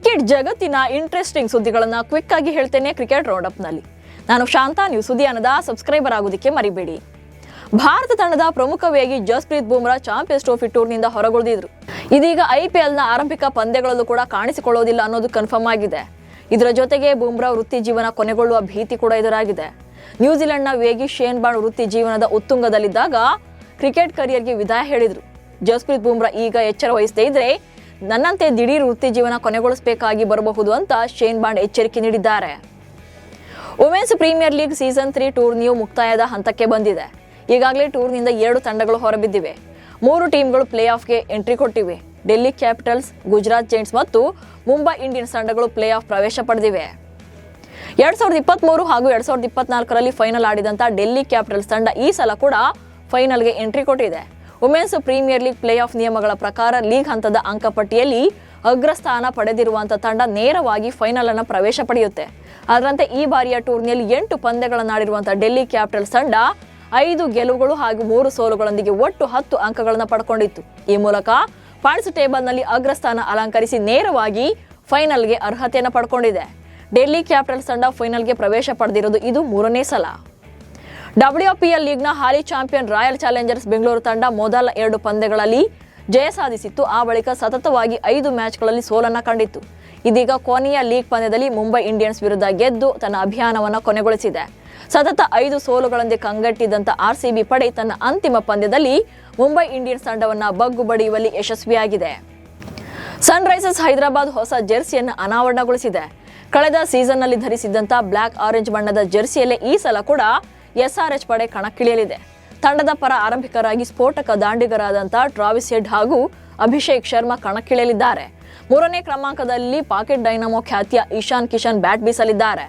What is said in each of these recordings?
Cricket ಜಗತ್ತಿನ interesting ಸುದ್ದಿಗಳನ್ನು quick ಆಗಿ ಹೇಳ್ತೇನೆ ಕ್ರಿಕೆಟ್ ರೌಂಡ್ ಅಪ್ ನಲ್ಲಿ. ನಾನು ಶಾಂತಾ, ನೀವು ಸುದ್ದಿಯಾನದ ಸಬ್ಸ್ಕ್ರೈಬರ್ ಆಗೋದಕ್ಕೆ ಮರಿಬೇಡಿ. ಭಾರತ ತಂಡದ ಪ್ರಮುಖ ವೇಗಿ ಜಸ್ಪ್ರೀತ್ ಬುಮ್ರಾ ಚಾಂಪಿಯನ್ಸ್ ಟ್ರೋಫಿ ಟೂರ್ನಿಂದ ಹೊರಗುಳಿದಿದ್ರು. ಇದೀಗ ಐಪಿಎಲ್ನ ಆರಂಭಿಕ ಪಂದ್ಯಗಳಲ್ಲೂ ಕೂಡ ಕಾಣಿಸಿಕೊಳ್ಳೋದಿಲ್ಲ ಅನ್ನೋದು ಕನ್ಫರ್ಮ್ ಆಗಿದೆ. ಇದರ ಜೊತೆಗೆ ಬುಮ್ರಾ ವೃತ್ತಿ ಜೀವನ ಕೊನೆಗೊಳ್ಳುವ ಭೀತಿ ಕೂಡ ಎದುರಾಗಿದೆ. ನ್ಯೂಜಿಲೆಂಡ್ನ ವೇಗಿ ಶೇನ್ ಬಾರ್ನ್ ವೃತ್ತಿ ಜೀವನದ ಉತ್ತುಂಗದಲ್ಲಿದ್ದಾಗ ಕ್ರಿಕೆಟ್ ಕರಿಯರ್ಗೆ ವಿದಾಯ ಹೇಳಿದ್ರು. ಜಸ್ಪ್ರೀತ್ ಬುಮ್ರಾ ಈಗ ಎಚ್ಚರ ವಹಿಸದೇ ಇದ್ರೆ ನನ್ನಂತೆ ದಿಢೀರ್ ವೃತ್ತಿ ಜೀವನ ಕೊನೆಗೊಳಿಸಬೇಕಾಗಿ ಬರಬಹುದು ಅಂತ ಶೇನ್ ಬಾರ್ನ್ ಎಚ್ಚರಿಕೆ ನೀಡಿದ್ದಾರೆ. ವುಮೆನ್ಸ್ ಪ್ರೀಮಿಯರ್ ಲೀಗ್ ಸೀಸನ್ 3 ಟೂರ್ನಿಯು ಮುಕ್ತಾಯದ ಹಂತಕ್ಕೆ ಬಂದಿದೆ. ಈಗಾಗಲೇ ಟೂರ್ನಿಯಿಂದ 2 ತಂಡಗಳು ಹೊರಬಿದ್ದಿವೆ. 3 ಟೀಮ್ಗಳು ಪ್ಲೇ ಆಫ್ಗೆ ಎಂಟ್ರಿ ಕೊಟ್ಟಿವೆ. ಡೆಲ್ಲಿ ಕ್ಯಾಪಿಟಲ್ಸ್, ಗುಜರಾತ್ ಜೈಂಟ್ಸ್ ಮತ್ತು ಮುಂಬೈ ಇಂಡಿಯನ್ಸ್ ತಂಡಗಳು ಪ್ಲೇ ಆಫ್ ಪ್ರವೇಶ ಪಡೆದಿವೆ. 2023 ಹಾಗೂ 2024ರಲ್ಲಿ ಫೈನಲ್ ಆಡಿದಂಥ ಡೆಲ್ಲಿ ಕ್ಯಾಪಿಟಲ್ಸ್ ತಂಡ ಈ ಸಲ ಕೂಡ ಫೈನಲ್ಗೆ ಎಂಟ್ರಿ ಕೊಟ್ಟಿದೆ. Women's premier league play off ನಿಯಮಗಳ ಪ್ರಕಾರ ಲೀಗ್ ಹಂತದ ಅಂಕಪಟ್ಟಿಯಲ್ಲಿ ಅಗ್ರಸ್ಥಾನ ಪಡೆದಿರುವಂಥ ತಂಡ ನೇರವಾಗಿ ಫೈನಲ್ ಅನ್ನು ಪ್ರವೇಶ ಪಡೆಯುತ್ತೆ. ಅದರಂತೆ ಈ ಬಾರಿಯ ಟೂರ್ನಿಯಲ್ಲಿ 8 ಪಂದ್ಯಗಳನ್ನಾಡಿರುವಂಥ ಡೆಲ್ಲಿ ಕ್ಯಾಪಿಟಲ್ಸ್ ತಂಡ 5 ಗೆಲುವುಗಳು ಹಾಗೂ 3 ಸೋಲುಗಳೊಂದಿಗೆ ಒಟ್ಟು 10 ಅಂಕಗಳನ್ನು ಪಡ್ಕೊಂಡಿತ್ತು. ಈ ಮೂಲಕ ಪಾಯಿಂಟ್ಸ್ ಟೇಬಲ್ನಲ್ಲಿ ಅಗ್ರಸ್ಥಾನ ಅಲಂಕರಿಸಿ ನೇರವಾಗಿ ಫೈನಲ್ಗೆ ಅರ್ಹತೆಯನ್ನು ಪಡ್ಕೊಂಡಿದೆ. ಡೆಲ್ಲಿ ಕ್ಯಾಪಿಟಲ್ಸ್ ತಂಡ ಫೈನಲ್ಗೆ ಪ್ರವೇಶ ಪಡೆದಿರೋದು ಇದು 3ನೇ ಸಲ. WPL ಲೀಗ್ನ ಹಾಲಿ ಚಾಂಪಿಯನ್ ರಾಯಲ್ ಚಾಲೆಂಜರ್ಸ್ ಬೆಂಗಳೂರು ತಂಡ ಮೊದಲ 2 ಪಂದ್ಯಗಳಲ್ಲಿ ಜಯ ಸಾಧಿಸಿತ್ತು. ಆ ಬಳಿಕ ಸತತವಾಗಿ 5 ಮ್ಯಾಚ್ಗಳಲ್ಲಿ ಸೋಲನ್ನು ಕಂಡಿತ್ತು. ಇದೀಗ ಕೊನೆಯ ಲೀಗ್ ಪಂದ್ಯದಲ್ಲಿ ಮುಂಬೈ ಇಂಡಿಯನ್ಸ್ ವಿರುದ್ಧ ಗೆದ್ದು ತನ್ನ ಅಭಿಯಾನವನ್ನು ಕೊನೆಗೊಳಿಸಿದೆ. ಸತತ 5 ಸೋಲುಗಳೊಂದಿಗೆ ಕಂಗೆಟ್ಟಿದ್ದಂಥ RCB ಪಡೆ ತನ್ನ ಅಂತಿಮ ಪಂದ್ಯದಲ್ಲಿ ಮುಂಬೈ ಇಂಡಿಯನ್ಸ್ ತಂಡವನ್ನು ಬಗ್ಗು ಬಡಿಯುವಲ್ಲಿ ಯಶಸ್ವಿಯಾಗಿದೆ. ಸನ್ ರೈಸರ್ಸ್ ಹೈದರಾಬಾದ್ ಹೊಸ ಜೆರ್ಸಿಯನ್ನು ಅನಾವರಣಗೊಳಿಸಿದೆ. ಕಳೆದ ಸೀಸನ್ನಲ್ಲಿ ಧರಿಸಿದ್ದಂಥ ಬ್ಲ್ಯಾಕ್ ಆರೆಂಜ್ ಬಣ್ಣದ ಜೆರ್ಸಿಯಲ್ಲೇ ಈ ಸಲ ಕೂಡ SRH ಪಡೆ ಕಣಕ್ಕಿಳಿಯಲಿದೆ. ತಂಡದ ಪರ ಆರಂಭಿಕರಾಗಿ ಸ್ಫೋಟಕ ದಾಂಡಿಗರಾದಂಥ ಟ್ರಾವಿಸ್ ಹೆಡ್ ಹಾಗೂ ಅಭಿಷೇಕ್ ಶರ್ಮಾ ಕಣಕ್ಕಿಳಿಯಲಿದ್ದಾರೆ. 3ನೇ ಕ್ರಮಾಂಕದಲ್ಲಿ ಪಾಕೆಟ್ ಡೈನಮೋ ಖ್ಯಾತಿಯ ಇಶಾನ್ ಕಿಶನ್ ಬ್ಯಾಟ್ ಬೀಸಲಿದ್ದಾರೆ.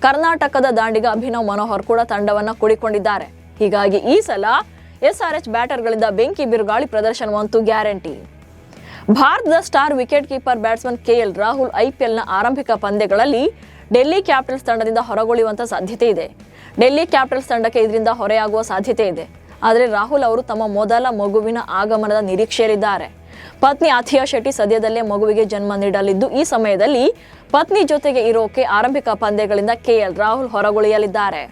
ಕರ್ನಾಟಕದ ದಾಂಡಿಗ ಅಭಿನವ್ ಮನೋಹರ್ ಕೂಡ ತಂಡವನ್ನು ಕೂಡಿಕೊಂಡಿದ್ದಾರೆ. ಹೀಗಾಗಿ ಈ ಸಲ SRH ಬ್ಯಾಟರ್ಗಳಿಂದ ಬೆಂಕಿ ಬಿರುಗಾಳಿ ಪ್ರದರ್ಶನವಂತೂ ಗ್ಯಾರಂಟಿ. ಭಾರತದ star wicket keeper batsman KL Rahul IPLನ ಆರಂಭಿಕ ಪಂದ್ಯಗಳಲ್ಲಿ ಡೆಲ್ಲಿ ಕ್ಯಾಪಿಟಲ್ಸ್ ತಂಡದಿಂದ ಹೊರಗುಳಿಯುವಂಥ ಸಾಧ್ಯತೆ ಇದೆ. ಡೆಲ್ಲಿ ಕ್ಯಾಪಿಟಲ್ಸ್ ತಂಡಕ್ಕೆ ಇದರಿಂದ ಹೊರೆಯಾಗುವ ಸಾಧ್ಯತೆ ಇದೆ. ಆದರೆ ರಾಹುಲ್ ಅವರು ತಮ್ಮ ಮೊದಲ ಮಗುವಿನ ಆಗಮನದ ನಿರೀಕ್ಷೆಯಲ್ಲಿದ್ದಾರೆ. ಪತ್ನಿ ಅಥಿಯಾ ಶೆಟ್ಟಿ ಸದ್ಯದಲ್ಲೇ ಮಗುವಿಗೆ ಜನ್ಮ ನೀಡಲಿದ್ದು, ಈ ಸಮಯದಲ್ಲಿ ಪತ್ನಿ ಜೊತೆಗೆ ಇರೋಕೆ ಆರಂಭಿಕ ಪಂದ್ಯಗಳಿಂದ KL ರಾಹುಲ್ ಹೊರಗುಳಿಯಲಿದ್ದಾರೆ.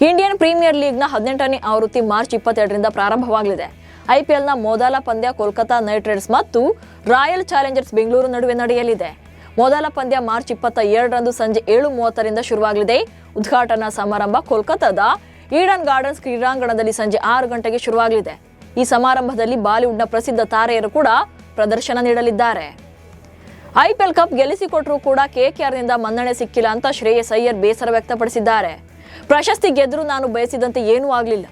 ಇಂಡಿಯನ್ ಪ್ರೀಮಿಯರ್ ಲೀಗ್ನ 18ನೇ ಆವೃತ್ತಿ ಮಾರ್ಚ್ 22ರಿಂದ ಪ್ರಾರಂಭವಾಗಲಿದೆ. IPLನ ಮೊದಲ ಪಂದ್ಯ ಕೋಲ್ಕತಾ ನೈಟ್ ರೈಡರ್ಸ್ ಮತ್ತು ರಾಯಲ್ ಚಾಲೆಂಜರ್ಸ್ ಬೆಂಗಳೂರು ನಡುವೆ ನಡೆಯಲಿದೆ. ಮೊದಲ ಪಂದ್ಯ ಮಾರ್ಚ್ 22ರಂದು ಸಂಜೆ 7:30ರಿಂದ ಶುರುವಾಗಲಿದೆ. ಉದ್ಘಾಟನಾ ಸಮಾರಂಭ ಕೋಲ್ಕತಾದ ಈಡನ್ ಗಾರ್ಡನ್ಸ್ ಕ್ರೀಡಾಂಗಣದಲ್ಲಿ ಸಂಜೆ 6 ಗಂಟೆಗೆ ಶುರುವಾಗಲಿದೆ. ಈ ಸಮಾರಂಭದಲ್ಲಿ ಬಾಲಿವುಡ್ನ ಪ್ರಸಿದ್ಧ ತಾರೆಯರು ಕೂಡ ಪ್ರದರ್ಶನ ನೀಡಲಿದ್ದಾರೆ. IPL ಕಪ್ ಗೆಲ್ಲಿಸಿಕೊಟ್ಟರೂ ಕೂಡ KKRನಿಂದ ಮನ್ನಣೆ ಸಿಕ್ಕಿಲ್ಲ ಅಂತ ಶ್ರೇಯಸ್ ಅಯ್ಯರ್ ಬೇಸರ ವ್ಯಕ್ತಪಡಿಸಿದ್ದಾರೆ. ಪ್ರಶಸ್ತಿ ಗೆದ್ದರೂ ನಾನು ಬಯಸಿದಂತೆ ಏನೂ ಆಗಲಿಲ್ಲ,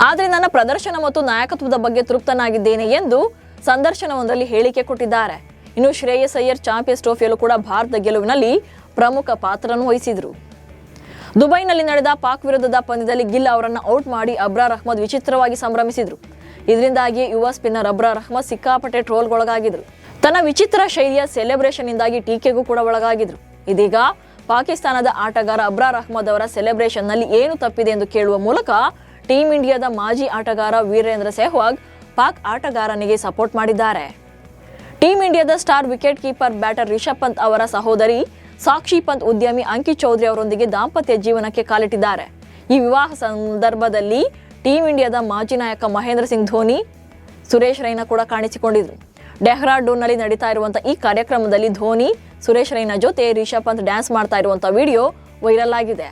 ಆದರೆ ನನ್ನ ಪ್ರದರ್ಶನ ಮತ್ತು ನಾಯಕತ್ವದ ಬಗ್ಗೆ ತೃಪ್ತನಾಗಿದ್ದೇನೆ ಎಂದು ಸಂದರ್ಶನವೊಂದರಲ್ಲಿ ಹೇಳಿಕೆ ಕೊಟ್ಟಿದ್ದಾರೆ. ಇನ್ನು ಶ್ರೇಯಸ್ ಅಯ್ಯರ್ ಚಾಂಪಿಯನ್ಸ್ ಟ್ರೋಫಿಯಲ್ಲೂ ಕೂಡ ಭಾರತ ಗೆಲುವಿನಲ್ಲಿ ಪ್ರಮುಖ ಪಾತ್ರವನ್ನು ವಹಿಸಿದರು. ದುಬೈನಲ್ಲಿ ನಡೆದ ಪಾಕ್ ವಿರುದ್ಧದ ಪಂದ್ಯದಲ್ಲಿ ಗಿಲ್ ಅವರನ್ನು ಔಟ್ ಮಾಡಿ ಅಬ್ರಾರ್ ಅಹ್ಮದ್ ವಿಚಿತ್ರವಾಗಿ ಸಂಭ್ರಮಿಸಿದರು. ಇದರಿಂದಾಗಿ ಯುವ ಸ್ಪಿನ್ನರ್ ಅಬ್ರಾರ್ ಅಹ್ಮದ್ ಸಿಕ್ಕಾಪಟ್ಟೆ ಟ್ರೋಲ್ಗೊಳಗಾಗಿದ್ರು. ತನ್ನ ವಿಚಿತ್ರ ಶೈಲಿಯ ಸೆಲೆಬ್ರೇಷನ್ ಇಂದಾಗಿ ಟೀಕೆಗೂ ಕೂಡ ಒಳಗಾಗಿದ್ರು. ಇದೀಗ ಪಾಕಿಸ್ತಾನದ ಆಟಗಾರ ಅಬ್ರಾರ್ ಅಹ್ಮದ್ ಅವರ ಸೆಲೆಬ್ರೇಷನ್ ನಲ್ಲಿ ಏನು ತಪ್ಪಿದೆ ಎಂದು ಕೇಳುವ ಮೂಲಕ ಟೀಂ ಇಂಡಿಯಾದ ಮಾಜಿ ಆಟಗಾರ ವೀರೇಂದ್ರ ಸೆಹ್ವಾಗ್ ಪಾಕ್ ಆಟಗಾರನಿಗೆ ಸಪೋರ್ಟ್ ಮಾಡಿದ್ದಾರೆ. ಟೀಂ ಇಂಡಿಯಾದ star wicket keeper batter Rishabh Pant ಅವರ ಸಹೋದರಿ ಸಾಕ್ಷಿ ಪಂತ್ ಉದ್ಯಮಿ ಅಂಕಿತ್ ಚೌಧರಿ ಅವರೊಂದಿಗೆ ದಾಂಪತ್ಯ ಜೀವನಕ್ಕೆ ಕಾಲಿಟ್ಟಿದ್ದಾರೆ. ಈ ವಿವಾಹ ಸಂದರ್ಭದಲ್ಲಿ ಟೀಂ ಇಂಡಿಯಾದ ಮಾಜಿ ನಾಯಕ ಮಹೇಂದ್ರ ಸಿಂಗ್ ಧೋನಿ, ಸುರೇಶ್ ರೈನಾ ಕೂಡ ಕಾಣಿಸಿಕೊಂಡಿದ್ರು. ಡೆಹ್ರಾಡೂನ್ನಲ್ಲಿ ನಡೀತಾ ಇರುವಂಥ ಈ ಕಾರ್ಯಕ್ರಮದಲ್ಲಿ ಧೋನಿ, ಸುರೇಶ್ ರೈನಾ ಜೊತೆ ರಿಷಬ್ ಪಂತ್ ಡ್ಯಾನ್ಸ್ ಮಾಡ್ತಾ ಇರುವಂಥ ವಿಡಿಯೋ ವೈರಲ್ ಆಗಿದೆ.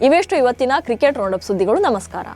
ಇವೆಷ್ಟು ಇವತ್ತಿನ ಕ್ರಿಕೆಟ್ ರೌಂಡಪ್ ಸುದ್ದಿಗಳು. ನಮಸ್ಕಾರ.